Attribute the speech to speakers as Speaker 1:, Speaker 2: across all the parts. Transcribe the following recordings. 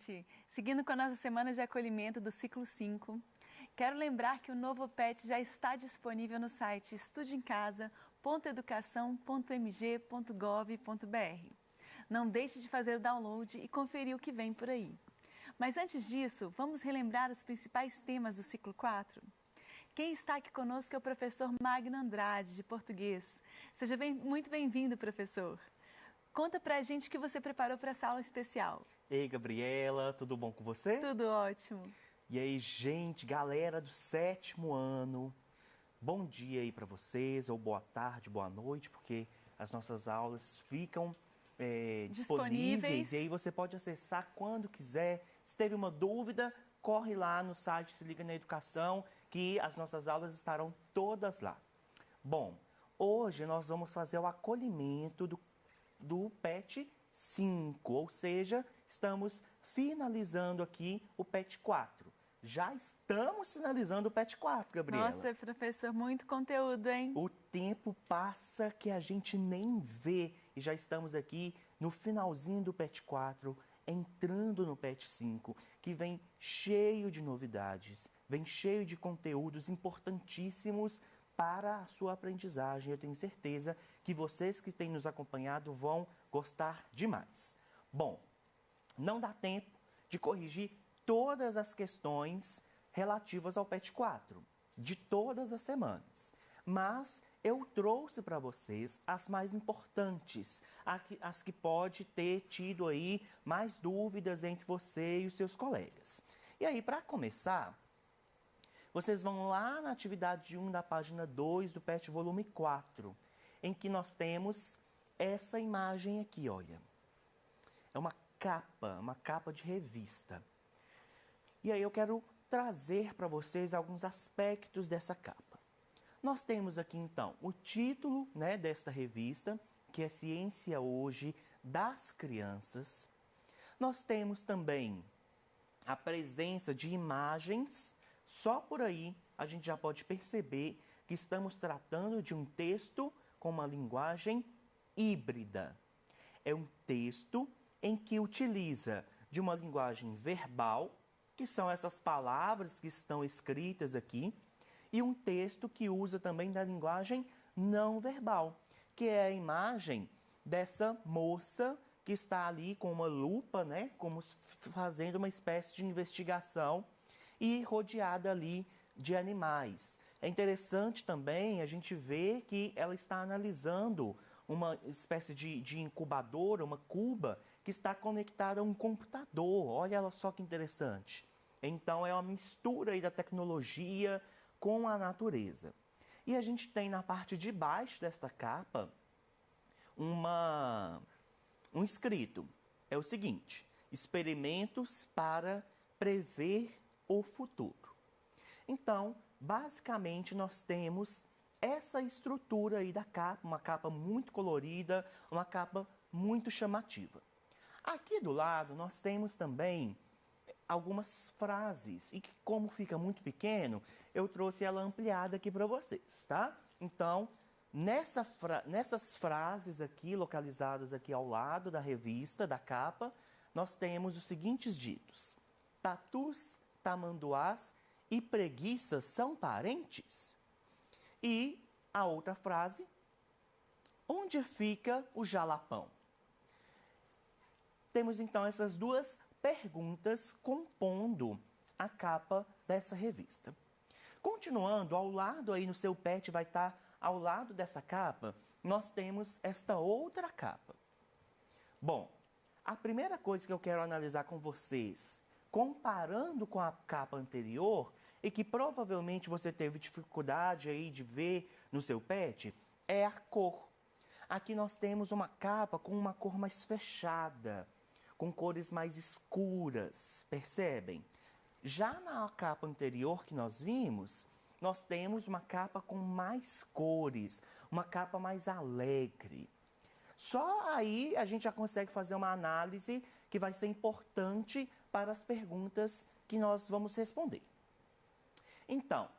Speaker 1: gente! Seguindo com a nossa semana de acolhimento do ciclo 5, quero lembrar que o Novo PET já está disponível no site estudeemcasa.educação.mg.gov.br. Não deixe de fazer o download e conferir o que vem por aí. Mas antes disso, vamos relembrar os principais temas do ciclo 4? Quem está aqui conosco é o professor Magno Andrade, de português. Seja muito bem-vindo, professor. Conta pra gente o que você preparou para essa aula especial.
Speaker 2: Ei, Gabriela, tudo bom com você?
Speaker 1: Tudo ótimo.
Speaker 2: E aí, gente, galera do 7º ano, bom dia aí para vocês, ou boa tarde, boa noite, porque as nossas aulas ficam disponíveis e aí você pode acessar quando quiser. Se teve uma dúvida, corre lá no site Se Liga na Educação, que as nossas aulas estarão todas lá. Bom, hoje nós vamos fazer o acolhimento do PET 5, ou seja, estamos finalizando aqui o PET 4. Já estamos finalizando o PET 4, Gabriela.
Speaker 1: Nossa, professor, muito conteúdo, hein?
Speaker 2: O tempo passa que a gente nem vê e já estamos aqui no finalzinho do PET 4, entrando no PET 5, que vem cheio de novidades, vem cheio de conteúdos importantíssimos para a sua aprendizagem. Eu tenho certeza que vocês que têm nos acompanhado vão gostar demais. Bom, não dá tempo de corrigir todas as questões relativas ao PET 4, de todas as semanas. Mas eu trouxe para vocês as mais importantes, as que pode ter tido aí mais dúvidas entre você e os seus colegas. E aí, para começar, vocês vão lá na atividade 1 da página 2 do PET volume 4, em que nós temos essa imagem aqui, olha. É uma capa de revista. E aí eu quero trazer para vocês alguns aspectos dessa capa. Nós temos aqui então o título, né, desta revista, que é Ciência Hoje das Crianças. Nós temos também a presença de imagens. Só por aí a gente já pode perceber que estamos tratando de um texto com uma linguagem híbrida. É um texto em que utiliza de uma linguagem verbal, que são essas palavras que estão escritas aqui, e um texto que usa também da linguagem não verbal, que é a imagem dessa moça que está ali com uma lupa, né, como fazendo uma espécie de investigação e rodeada ali de animais. É interessante também a gente ver que ela está analisando uma espécie de incubadora, uma cuba, que está conectada a um computador. Olha só que interessante. Então é uma mistura aí da tecnologia com a natureza. E a gente tem na parte de baixo desta capa um escrito. É o seguinte: experimentos para prever o futuro. Então, basicamente, nós temos essa estrutura aí da capa, uma capa muito colorida, uma capa muito chamativa. Aqui do lado, nós temos também algumas frases, e que, como fica muito pequeno, eu trouxe ela ampliada aqui para vocês, tá? Então, nessas frases aqui, localizadas aqui ao lado da revista, da capa, nós temos os seguintes ditos: tatus, tamanduás e preguiças são parentes? E a outra frase: onde fica o jalapão? Temos então essas duas perguntas compondo a capa dessa revista. Continuando, ao lado aí no seu PET vai estar ao lado dessa capa, nós temos esta outra capa. Bom, a primeira coisa que eu quero analisar com vocês, comparando com a capa anterior, e que provavelmente você teve dificuldade aí de ver no seu PET, é a cor. Aqui nós temos uma capa com uma cor mais fechada, com cores mais escuras, percebem? Já na capa anterior que nós vimos, nós temos uma capa com mais cores, uma capa mais alegre. Só aí a gente já consegue fazer uma análise que vai ser importante para as perguntas que nós vamos responder. Então,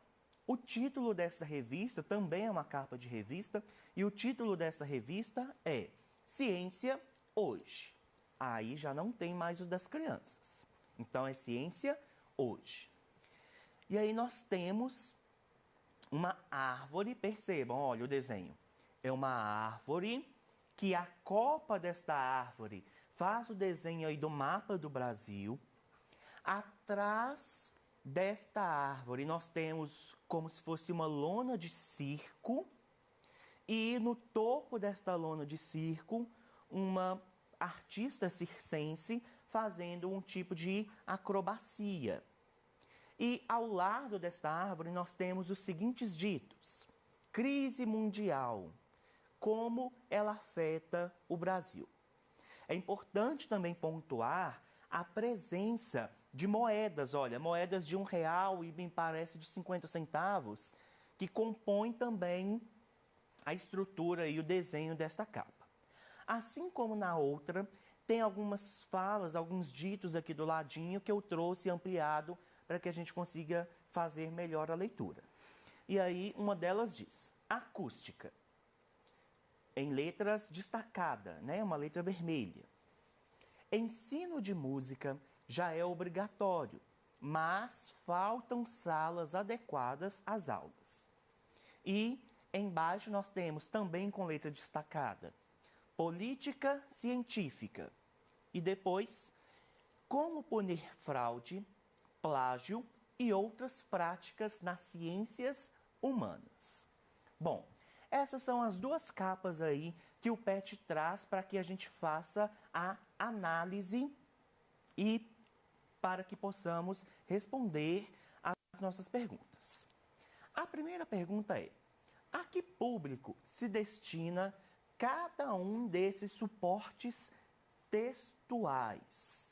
Speaker 2: o título dessa revista também é uma capa de revista, e o título dessa revista é Ciência Hoje. Aí já não tem mais o das crianças. Então, é Ciência Hoje. E aí nós temos uma árvore, percebam, olha o desenho. É uma árvore que a copa desta árvore faz o desenho aí do mapa do Brasil. Atrás desta árvore nós temos como se fosse uma lona de circo. E no topo desta lona de circo, uma artista circense fazendo um tipo de acrobacia. E ao lado desta árvore nós temos os seguintes ditos: crise mundial, como ela afeta o Brasil. É importante também pontuar a presença de moedas, olha, moedas de R$1 e me parece de 50 centavos, que compõem também a estrutura e o desenho desta capa. Assim como na outra, tem algumas falas, alguns ditos aqui do ladinho que eu trouxe ampliado para que a gente consiga fazer melhor a leitura. E aí, uma delas diz: acústica, em letras destacada, né? Uma letra vermelha. Ensino de música já é obrigatório, mas faltam salas adequadas às aulas. E embaixo nós temos também com letra destacada: política científica. E depois, como punir fraude, plágio e outras práticas nas ciências humanas. Bom, essas são as duas capas aí que o PET traz para que a gente faça a análise e para que possamos responder às nossas perguntas. A primeira pergunta é: a que público se destina cada um desses suportes textuais?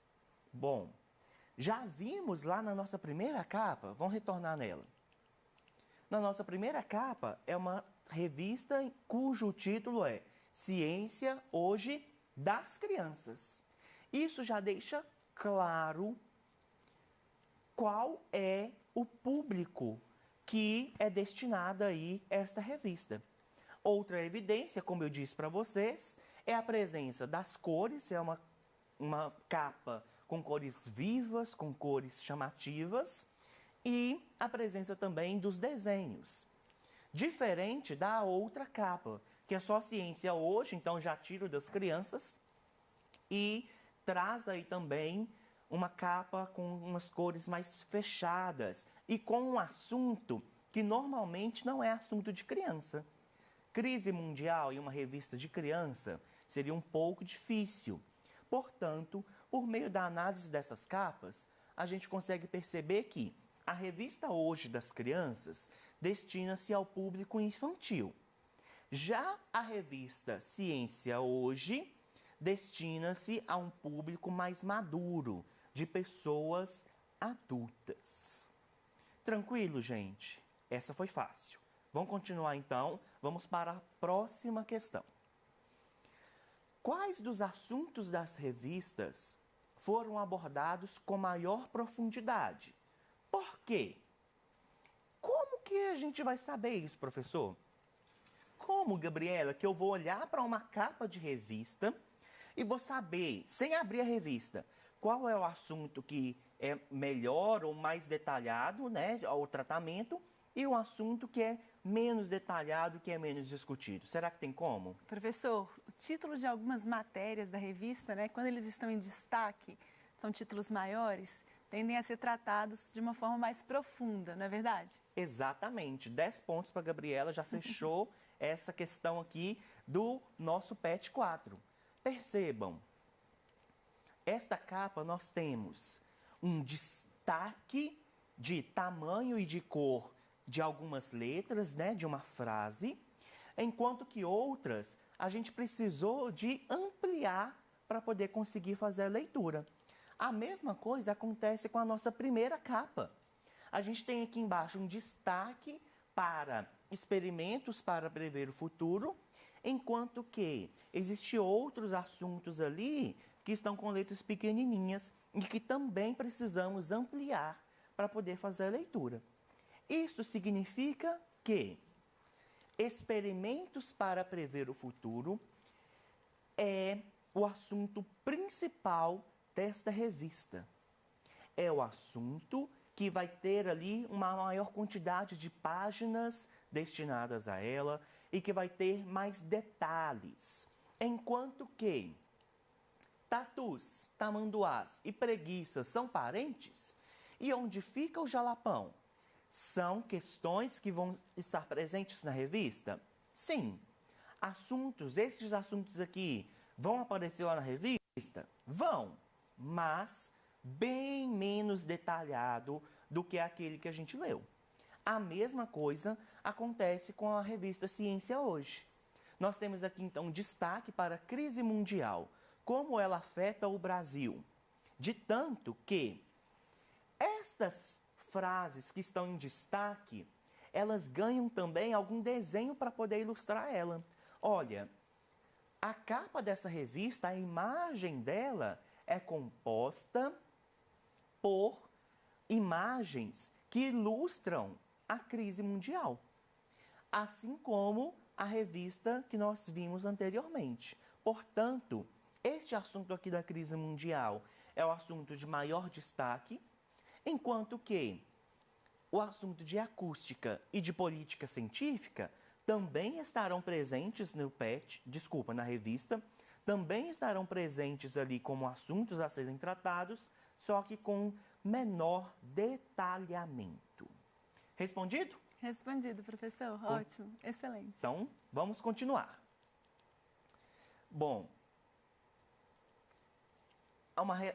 Speaker 2: Bom, já vimos lá na nossa primeira capa, vamos retornar nela. Na nossa primeira capa é uma revista cujo título é Ciência Hoje das Crianças. Isso já deixa claro qual é o público que é destinado aí a esta revista. Outra evidência, como eu disse para vocês, é a presença das cores, é uma capa com cores vivas, com cores chamativas, e a presença também dos desenhos. Diferente da outra capa, que é só Ciência Hoje, então já tiro das crianças, e traz aí também uma capa com umas cores mais fechadas e com um assunto que normalmente não é assunto de criança. Crise mundial em uma revista de criança seria um pouco difícil. Portanto, por meio da análise dessas capas, a gente consegue perceber que a revista Hoje das Crianças destina-se ao público infantil. Já a revista Ciência Hoje destina-se a um público mais maduro, de pessoas adultas. Tranquilo, gente? Essa foi fácil. Vamos continuar então, vamos para a próxima questão. Quais dos assuntos das revistas foram abordados com maior profundidade? Por quê? Como que a gente vai saber isso, professor? Como, Gabriela, que eu vou olhar para uma capa de revista e vou saber, sem abrir a revista, qual é o assunto que é melhor ou mais detalhado, né, o tratamento, e o assunto que é menos detalhado, que é menos discutido? Será que tem como?
Speaker 1: Professor, o título de algumas matérias da revista, né, quando eles estão em destaque, são títulos maiores, tendem a ser tratados de uma forma mais profunda, não é verdade?
Speaker 2: Exatamente. 10 pontos para a Gabriela, já fechou essa questão aqui do nosso PET 4. Percebam, esta capa nós temos um destaque de tamanho e de cor de algumas letras, né, de uma frase, enquanto que outras a gente precisou de ampliar para poder conseguir fazer a leitura. A mesma coisa acontece com a nossa primeira capa. A gente tem aqui embaixo um destaque para experimentos para prever o futuro, enquanto que existem outros assuntos ali que estão com letras pequenininhas e que também precisamos ampliar para poder fazer a leitura. Isso significa que experimentos para prever o futuro é o assunto principal desta revista. é o assunto que vai ter ali uma maior quantidade de páginas destinadas a ela e que vai ter mais detalhes. Enquanto que tatus, tamanduás e preguiças são parentes, e onde fica o jalapão? São questões que vão estar presentes na revista? Sim. Esses assuntos aqui vão aparecer lá na revista? Vão, mas bem menos detalhado do que aquele que a gente leu. A mesma coisa acontece com a revista Ciência Hoje. Nós temos aqui então destaque para a crise mundial, como ela afeta o Brasil. De tanto que estas frases que estão em destaque, elas ganham também algum desenho para poder ilustrar ela. Olha, a capa dessa revista, a imagem dela é composta por imagens que ilustram a crise mundial, assim como a revista que nós vimos anteriormente. Portanto, este assunto aqui da crise mundial é o assunto de maior destaque, enquanto que o assunto de acústica e de política científica também estarão presentes na revista, também estarão presentes ali como assuntos a serem tratados, só que com menor detalhamento. Respondido?
Speaker 1: Respondido, professor. Ótimo, excelente.
Speaker 2: Então, vamos continuar. Bom,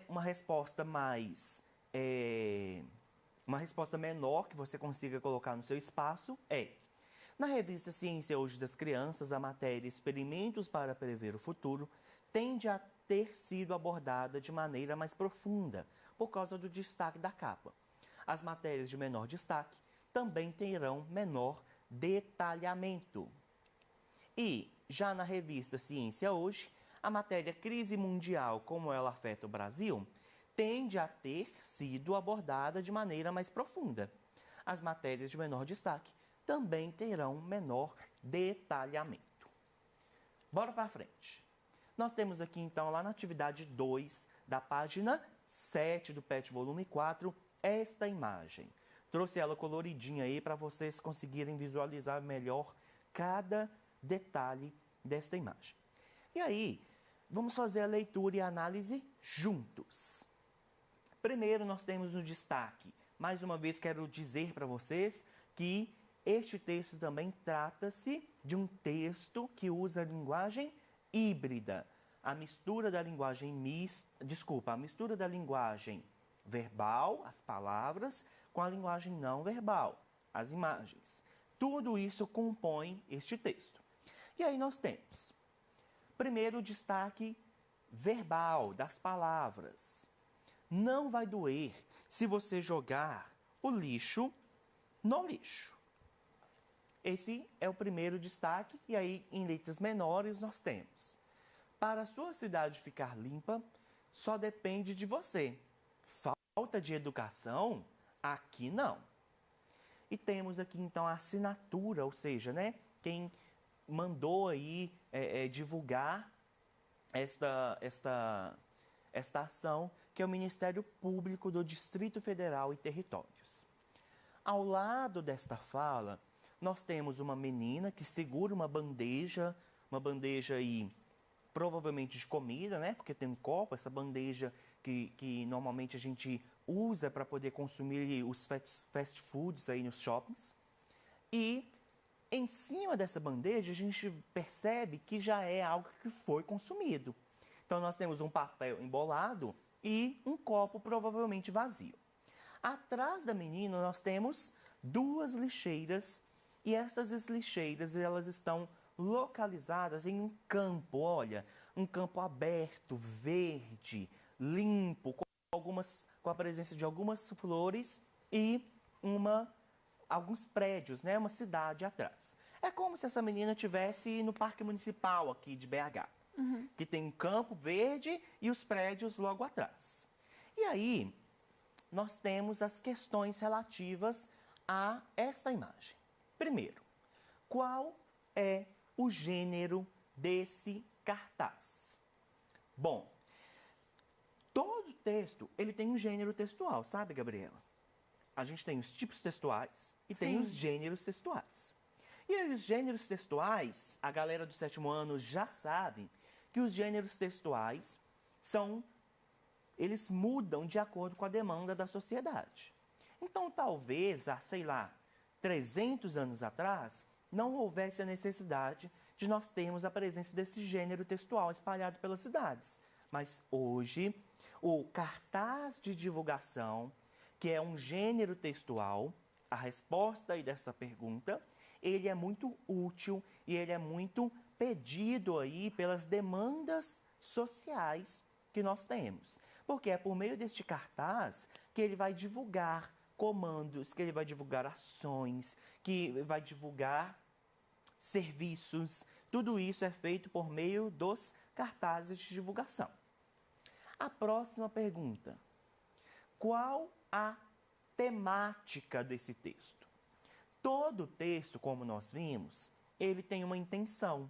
Speaker 2: uma resposta uma resposta menor que você consiga colocar no seu espaço é: na revista Ciência Hoje das Crianças, a matéria Experimentos para Prever o Futuro tende a ter sido abordada de maneira mais profunda, por causa do destaque da capa. As matérias de menor destaque também terão menor detalhamento. E, já na revista Ciência Hoje, a matéria Crise Mundial, como ela afeta o Brasil, tende a ter sido abordada de maneira mais profunda. As matérias de menor destaque também terão menor detalhamento. Bora para frente. Nós temos aqui, então, lá na atividade 2, da página 7 do PET volume 4, esta imagem. Trouxe ela coloridinha aí para vocês conseguirem visualizar melhor cada detalhe desta imagem. E aí, vamos fazer a leitura e a análise juntos. Primeiro, nós temos o destaque. Mais uma vez, quero dizer para vocês que este texto também trata-se de um texto que usa a linguagem híbrida. A mistura da linguagem verbal, as palavras, com a linguagem não verbal, as imagens. Tudo isso compõe este texto. E aí nós temos, primeiro, o destaque verbal das palavras. Não vai doer se você jogar o lixo no lixo. Esse é o primeiro destaque, e aí em letras menores nós temos: para a sua cidade ficar limpa, só depende de você. Falta de educação? Aqui não. E temos aqui então a assinatura, ou seja, quem mandou aí divulgar esta ação, que é o Ministério Público do Distrito Federal e Territórios. Ao lado desta fala, nós temos uma menina que segura uma bandeja aí, provavelmente de comida, porque tem um copo, essa bandeja que normalmente a gente usa para poder consumir os fast foods aí nos shoppings. E em cima dessa bandeja a gente percebe que já é algo que foi consumido. Então nós temos um papel embolado e um copo provavelmente vazio. Atrás da menina nós temos duas lixeiras, e essas lixeiras elas estão localizadas em um campo, olha, um campo aberto, verde, limpo, com a presença de algumas flores e alguns prédios, uma cidade atrás. É como se essa menina estivesse no Parque Municipal aqui de BH, que tem um campo verde e os prédios logo atrás. E aí, nós temos as questões relativas a esta imagem. Primeiro, qual é o gênero desse cartaz? Bom, Todo texto, ele tem um gênero textual, sabe, Gabriela? A gente tem os tipos textuais e tem os gêneros textuais. E aí, os gêneros textuais, a galera do 7º ano já sabe que os gêneros textuais eles mudam de acordo com a demanda da sociedade. Então, talvez, há, sei lá, 300 anos atrás, não houvesse a necessidade de nós termos a presença desse gênero textual espalhado pelas cidades. Mas hoje, o cartaz de divulgação, que é um gênero textual, a resposta aí dessa pergunta, ele é muito útil e ele é muito pedido aí pelas demandas sociais que nós temos. Porque é por meio deste cartaz que ele vai divulgar comandos, que ele vai divulgar ações, que vai divulgar serviços. Tudo isso é feito por meio dos cartazes de divulgação. A próxima pergunta: qual a temática desse texto? Todo texto, como nós vimos, ele tem uma intenção.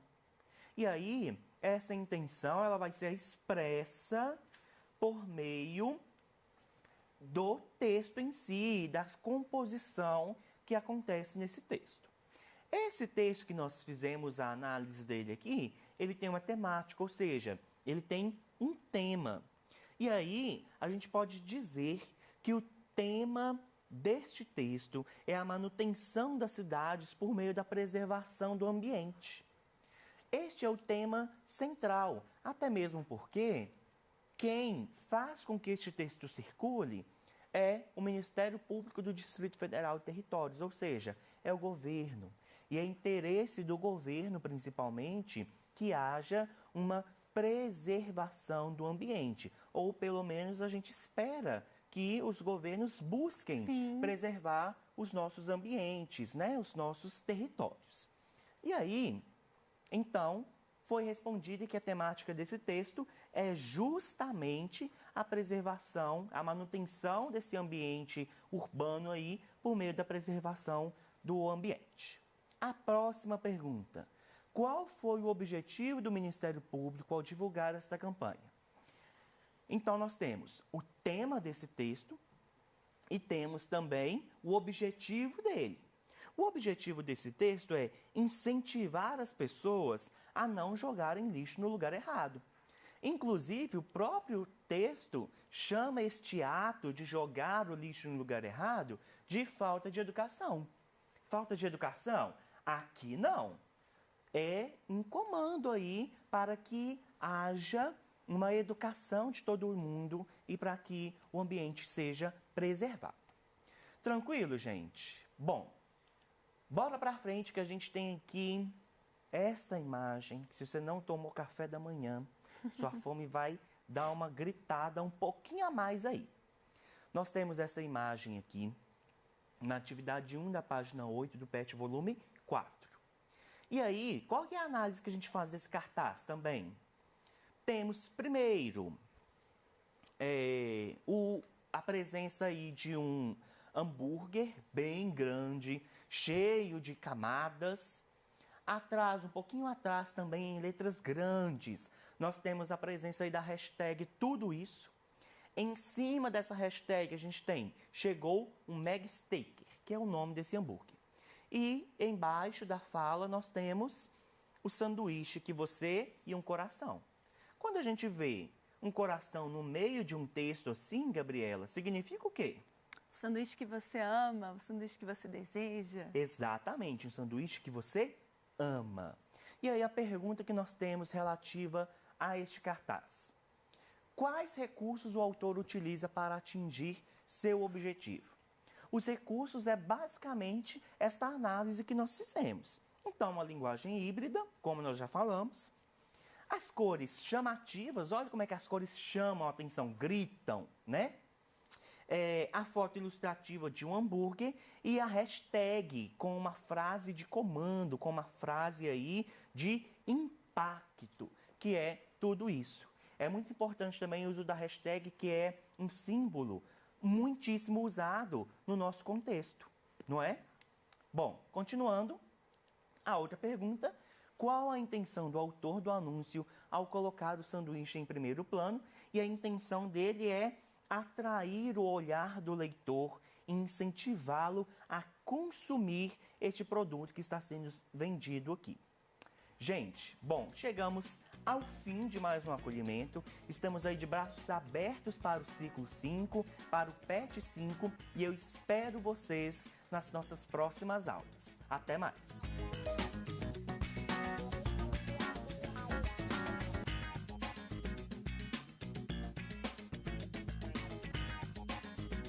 Speaker 2: E aí, essa intenção ela vai ser expressa por meio do texto em si, da composição que acontece nesse texto. Esse texto que nós fizemos a análise dele aqui, ele tem uma temática, ou seja, ele tem um tema. E aí, a gente pode dizer que o tema deste texto é a manutenção das cidades por meio da preservação do ambiente. Este é o tema central, até mesmo porque quem faz com que este texto circule é o Ministério Público do Distrito Federal e Territórios, ou seja, é o governo. E é interesse do governo, principalmente, que haja uma preservação do ambiente. Ou, pelo menos, a gente espera que os governos busquem preservar os nossos ambientes, né? Os nossos territórios. E aí, então, foi respondido que a temática desse texto é justamente a preservação, a manutenção desse ambiente urbano aí por meio da preservação do ambiente. A próxima pergunta: qual foi o objetivo do Ministério Público ao divulgar esta campanha? Então, nós temos o tema desse texto e temos também o objetivo dele. O objetivo desse texto é incentivar as pessoas a não jogarem lixo no lugar errado. Inclusive, o próprio texto chama este ato de jogar o lixo no lugar errado de falta de educação. Falta de educação? Aqui não. É um comando aí para que haja uma educação de todo mundo e para que o ambiente seja preservado. Tranquilo, gente? Bom, bora para frente que a gente tem aqui essa imagem, que se você não tomou café da manhã, sua fome vai dar uma gritada um pouquinho a mais aí. Nós temos essa imagem aqui na atividade 1 da página 8 do PET volume 4. E aí, qual que é a análise que a gente faz desse cartaz também? Temos, primeiro, a presença aí de um hambúrguer bem grande, cheio de camadas. Atrás, um pouquinho atrás também, em letras grandes, nós temos a presença aí da hashtag Tudo Isso. Em cima dessa hashtag a gente tem Chegou um Meg Steaker, que é o nome desse hambúrguer. E embaixo da fala nós temos o sanduíche que você e um coração. Quando a gente vê um coração no meio de um texto assim, Gabriela, significa o quê?
Speaker 1: O sanduíche que você ama, o sanduíche que você deseja.
Speaker 2: Exatamente, um sanduíche que você ama. E aí a pergunta que nós temos relativa a este cartaz: quais recursos o autor utiliza para atingir seu objetivo? Os recursos é basicamente esta análise que nós fizemos. Então, uma linguagem híbrida, como nós já falamos. As cores chamativas, olha como é que as cores chamam a atenção, gritam, né? A foto ilustrativa de um hambúrguer e a hashtag com uma frase de comando, com uma frase aí de impacto, que é tudo isso. É muito importante também o uso da hashtag, que é um símbolo muitíssimo usado no nosso contexto, não é? Bom, continuando, a outra pergunta: qual a intenção do autor do anúncio ao colocar o sanduíche em primeiro plano, e a intenção dele é atrair o olhar do leitor e incentivá-lo a consumir este produto que está sendo vendido aqui. Gente, bom, chegamos ao fim de mais um acolhimento. Estamos aí de braços abertos para o ciclo 5, para o PET 5, e eu espero vocês nas nossas próximas aulas. Até mais!